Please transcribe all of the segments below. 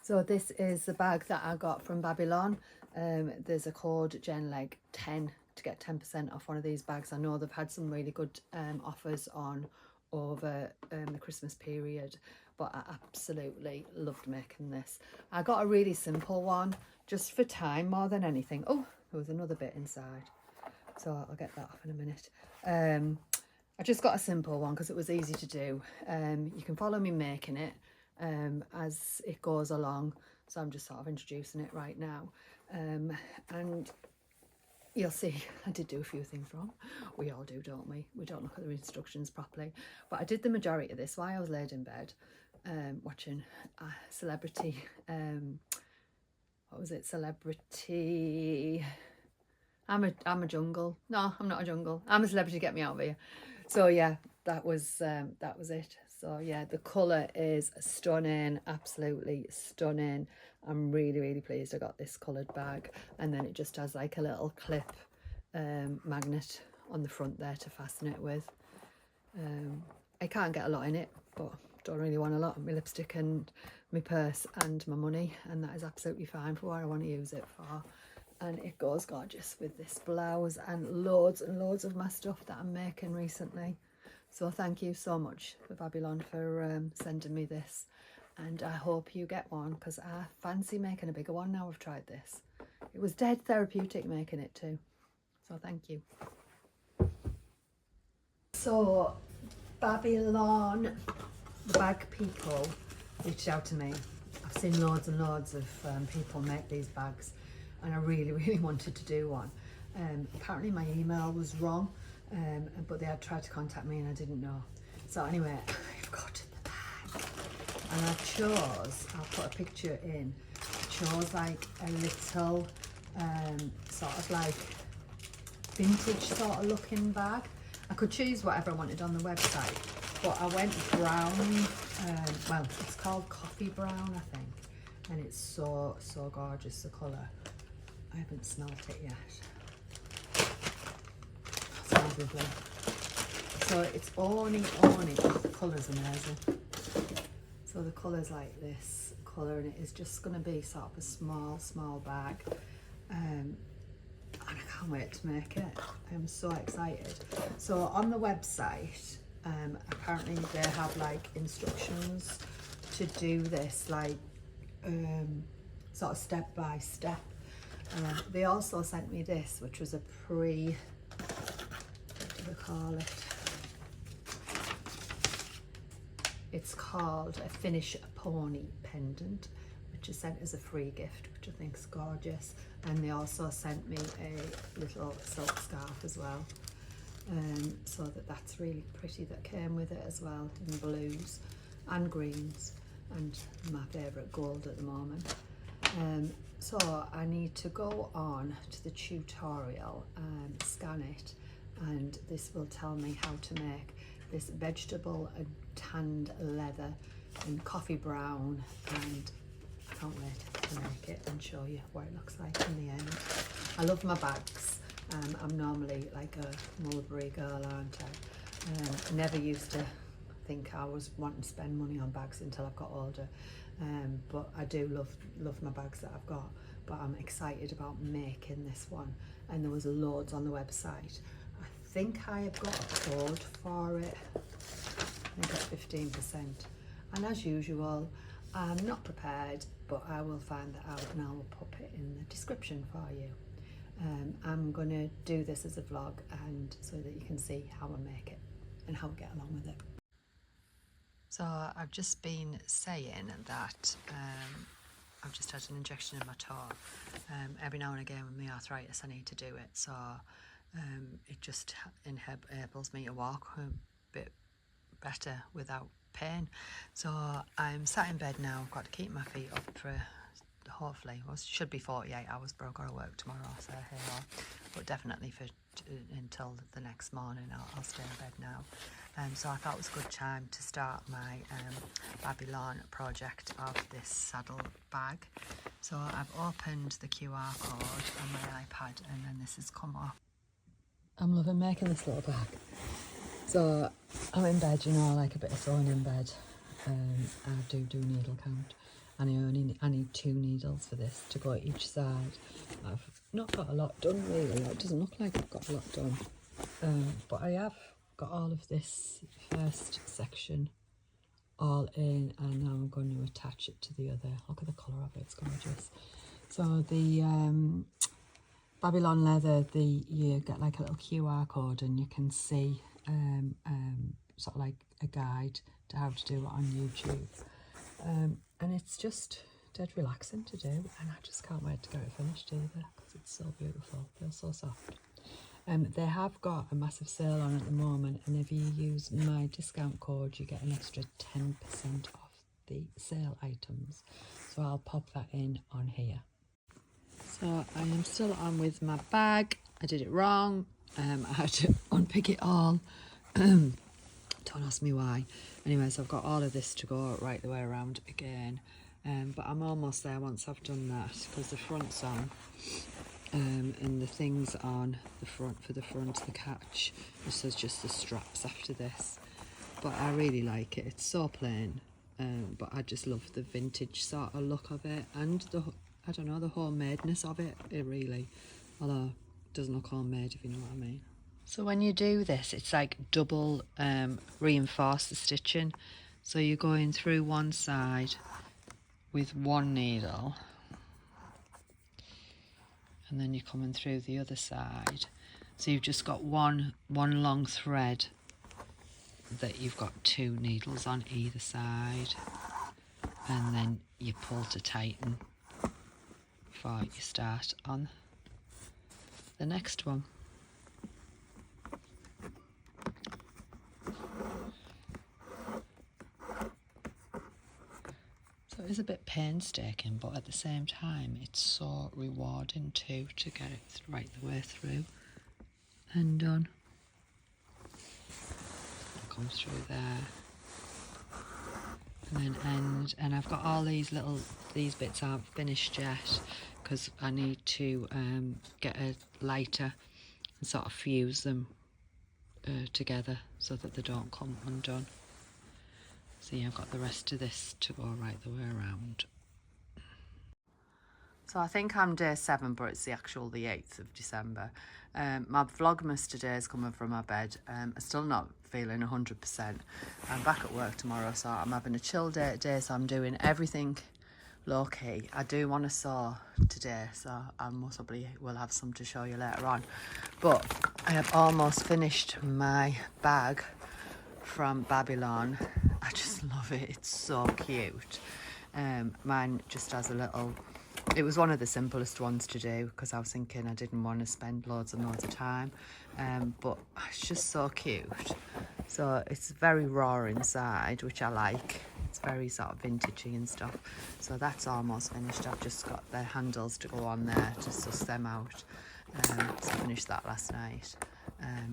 So this is the bag that I got from Babylon. There's a code GenLeg10 to get 10% off one of these bags. I know they've had some really good offers on over the Christmas period, but I absolutely loved making this. I got a really simple one just for time more than anything. Oh, there was another bit inside, so I'll get that off in a minute. I just got a simple one because it was easy to do. You can follow me making it as it goes along, so I'm just sort of introducing it right now, and you'll see I did do a few things wrong. We all do, don't we? We don't look at the instructions properly, but I did the majority of this while I was laid in bed watching a celebrity, what was it, celebrity, I'm a jungle. No, I'm not a jungle. I'm a celebrity, get me out of here. So yeah, that was it. So yeah, the colour is stunning, absolutely stunning. I'm really, really pleased I got this coloured bag. And then it just has like a little clip magnet on the front there to fasten it with. I can't get a lot in it, but don't really want a lot. My lipstick and my purse and my money, and that is absolutely fine for what I want to use it for. And it goes gorgeous with this blouse and loads of my stuff that I'm making recently. So thank you so much for Babylon for sending me this, and I hope you get one because I fancy making a bigger one now I've tried this. It was dead therapeutic making it too, so thank you. So Babylon, the bag people, reached out to me. I've seen loads and loads of people make these bags, and I really, really wanted to do one. Apparently my email was wrong, but they had tried to contact me and I didn't know. So anyway, I've got the bag, and I chose, I'll put a picture in, I chose like a little sort of like vintage sort of looking bag. I could choose whatever I wanted on the website, but I went brown, well, it's called coffee brown, I think, and it's so gorgeous, the colour. I haven't smelt it yet. It smells lovely. So it's Orny, the colour's amazing. So the colour's like this colour, and it is just going to be sort of a small bag. And I can't wait to make it. I'm so excited. So on the website, apparently they have like instructions to do this, like sort of step by step. They also sent me this, which was a what do they call it? It's called a Finish Pony pendant, which is sent as a free gift, which I think is gorgeous. And they also sent me a little silk scarf as well, so that's really pretty, that came with it as well, in blues and greens, and my favourite gold at the moment. So I need to go on to the tutorial and scan it, and this will tell me how to make this vegetable and tanned leather in coffee brown, and I can't wait to make it and show you what it looks like in the end. I love my bags. I'm normally like a Mulberry girl, aren't I? Never used to think I was wanting to spend money on bags until I've got older. But I do love my bags that I've got, but I'm excited about making this one, and there was loads on the website. I think I have got a code for it. I think it's 15%, and as usual I'm not prepared, but I will find that out and I will pop it in the description for you. I'm gonna do this as a vlog, and so that you can see how I make it and how I get along with it. So I've just been saying that I've just had an injection in my toe. Every now and again with my arthritis I need to do it, so it just enables me to walk a bit better without pain. So I'm sat in bed now. I've got to keep my feet up for hopefully, well, it should be 48 hours, but I've got to work tomorrow, so hey ho. But definitely for until the next morning I'll stay in bed now. So I thought it was a good time to start my Babylon project of this saddle bag. So I've opened the QR code on my iPad, and then this has come off. I'm loving making this little bag. So I'm in bed, you know, like a bit of sewing in bed. I do needle count. and I need 2 needles for this to go each side. I've not got a lot done really. It doesn't look like I've got a lot done, but I have got all of this first section all in, and now I'm going to attach it to the other. Look at the colour of it, it's gorgeous. So the Babylon leather, you get like a little QR code and you can see sort of like a guide to how to do it on YouTube, and it's just dead relaxing to do, and I just can't wait to get it finished either because it's so beautiful. They're so soft. They have got a massive sale on at the moment, and if you use my discount code you get an extra 10% off the sale items, so I'll pop that in on here. So I am still on with my bag. I did it wrong. I had to unpick it all. Don't ask me why. Anyway, so I've got all of this to go right the way around again, but I'm almost there once I've done that, because the front's on. And the things on the front for the front, the catch. This is just the straps after this, but I really like it. It's so plain, but I just love the vintage sort of look of it, and the, I don't know, the homemadeness of it. It really, although it doesn't look homemade, if you know what I mean. So when you do this, it's like double reinforce the stitching. So you're going through one side with one needle, and then you're coming through the other side. So you've just got one long thread that you've got 2 needles on either side, and then you pull to tighten before you start on the next one. So it is a bit painstaking, but at the same time it's so rewarding too, to get it right the way through and done. I'll come through there and then end, and I've got all these bits aren't finished yet because I need to get a lighter and sort of fuse them together so that they don't come undone. So yeah, I've got the rest of this to go right the way around. So I think I'm day 7, but it's the 8th of December. My Vlogmas today is coming from my bed. I'm still not feeling 100%. I'm back at work tomorrow, so I'm having a chill day today, so I'm doing everything low-key. I do want to sew today, so I most probably will have some to show you later on. But I have almost finished my bag from Babylon. I just love it. It's so cute. Mine just has a little, it was one of the simplest ones to do because I was thinking I didn't want to spend loads and loads of time, but it's just so cute. So it's very raw inside, which I like. It's very sort of vintagey and stuff. So that's almost finished. I've just got the handles to go on there to suss them out. So I finished that last night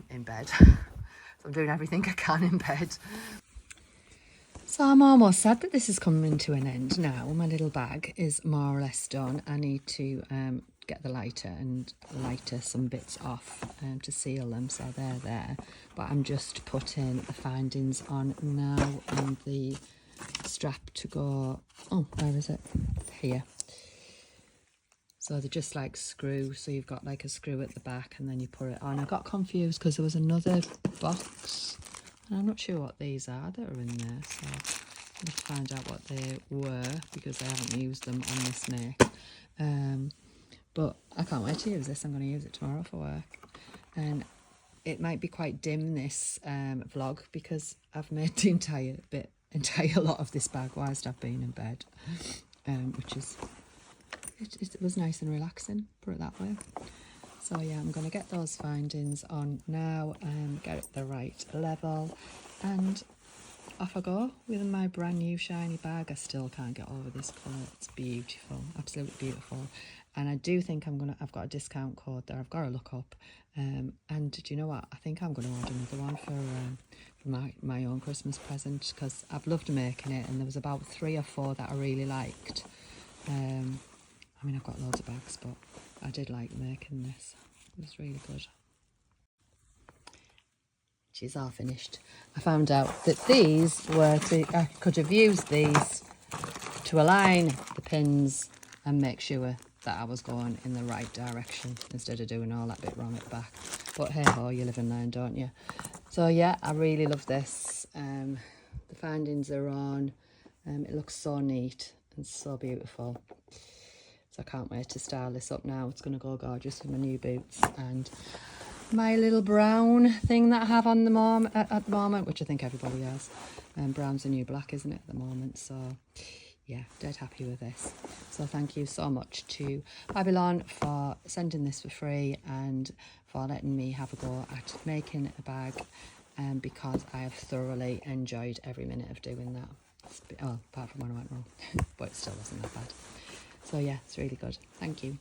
in bed. So I'm doing everything I can in bed. So I'm almost sad that this is coming to an end now. My little bag is more or less done. I need to get the lighter and lighter some bits off to seal them, so they're there. But I'm just putting the findings on now and the strap to go, oh, where is it? Here. So they're just like screw, so you've got like a screw at the back and then you put it on. I got confused because there was another box. I'm not sure what these are that are in there, so I'm going to find out what they were because I haven't used them on this make. But I can't wait to use this. I'm going to use it tomorrow for work. And it might be quite dim, this vlog, because I've made the entire lot of this bag whilst I've been in bed, which is, it was nice and relaxing, put it that way. So yeah, I'm going to get those findings on now and get it the right level, and off I go with my brand new shiny bag. I still can't get over this colour. It's beautiful, absolutely beautiful. And I do think I've got a discount code there. I've got to look up. And do you know what? I think I'm going to order another one for my own Christmas present, because I've loved making it, and there was about 3 or 4 that I really liked. I mean, I've got loads of bags, but I did like making this. It was really good. She's all finished. I found out that these were I could have used these to align the pins and make sure that I was going in the right direction instead of doing all that bit wrong at the back. But hey ho, you live and learn, don't you? So yeah, I really love this. The findings are on. It looks so neat and so beautiful. So I can't wait to style this up now. It's going to go gorgeous with my new boots and my little brown thing that I have on the at the moment, which I think everybody has. Brown's the new black, isn't it, at the moment? So yeah, dead happy with this. So thank you so much to Babylon for sending this for free and for letting me have a go at making a bag, because I have thoroughly enjoyed every minute of doing that. Well, apart from when I went wrong, but it still wasn't that bad. So yeah, it's really good. Thank you.